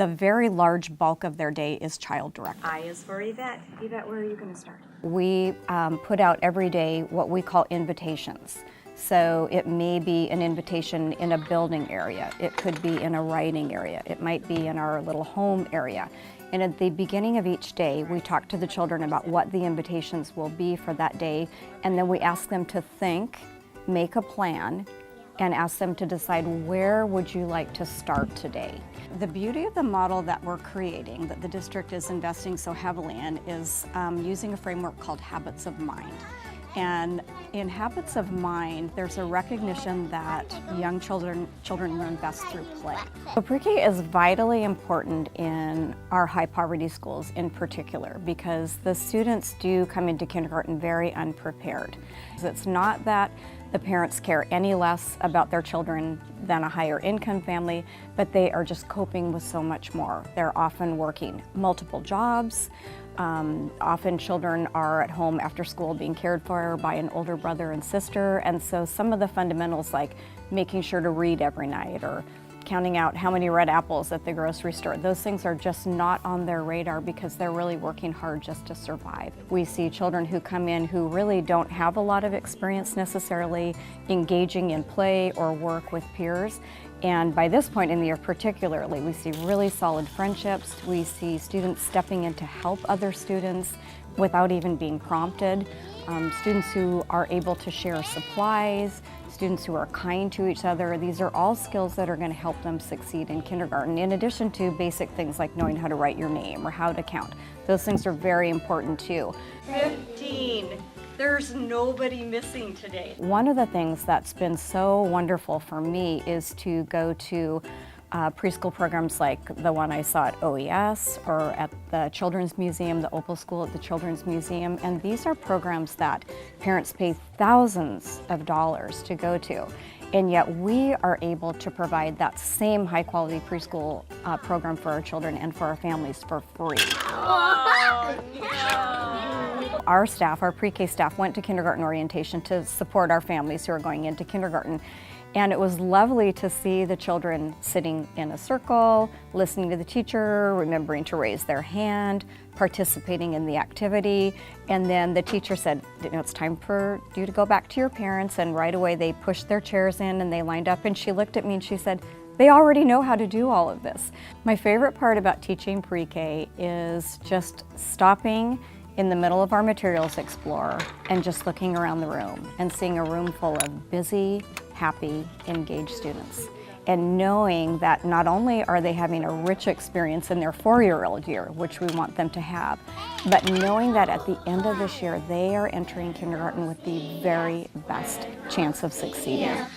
the very large bulk of their day is child-directed. I is for Yvette. Yvette, where are you going to start? We put out every day what we call invitations. So it may be an invitation in a building area. It could be in a writing area. It might be in our little home area. And at the beginning of each day, we talk to the children about what the invitations will be for that day, and then we ask them to think, make a plan, and ask them to decide where would you like to start today. The beauty of the model that we're creating, that the district is investing so heavily in, is using a framework called Habits of Mind. And in Habits of Mind, there's a recognition that young children learn best through play. So pre-K is vitally important in our high poverty schools in particular, because the students do come into kindergarten very unprepared. It's not that the parents care any less about their children than a higher income family, but they are just coping with so much more. They're often working multiple jobs. Often children are at home after school being cared for by an older brother and sister, and so some of the fundamentals like making sure to read every night or counting out how many red apples at the grocery store, those things are just not on their radar because they're really working hard just to survive. We see children who come in who really don't have a lot of experience necessarily engaging in play or work with peers. And by this point in the year particularly, we see really solid friendships. We see students stepping in to help other students without even being prompted. Students who are able to share supplies, students who are kind to each other. These are all skills that are going to help them succeed in kindergarten, in addition to basic things like knowing how to write your name or how to count. Those things are very important too. 15. There's nobody missing today. One of the things that's been so wonderful for me is to go to preschool programs like the one I saw at OES or at the Children's Museum, the Opal School at the Children's Museum, and these are programs that parents pay thousands of dollars to go to, and yet we are able to provide that same high-quality preschool program for our children and for our families for free. Oh, no. Our staff, our pre-K staff, went to kindergarten orientation to support our families who are going into kindergarten. And it was lovely to see the children sitting in a circle, listening to the teacher, remembering to raise their hand, participating in the activity. And then the teacher said, it's time for you to go back to your parents. And right away they pushed their chairs in and they lined up, and she looked at me and she said, they already know how to do all of this. My favorite part about teaching pre-K is just stopping in the middle of our materials explorer and just looking around the room and seeing a room full of busy, happy, engaged students. And knowing that not only are they having a rich experience in their 4-year-old year, which we want them to have, but knowing that at the end of this year, they are entering kindergarten with the very best chance of succeeding. Yeah.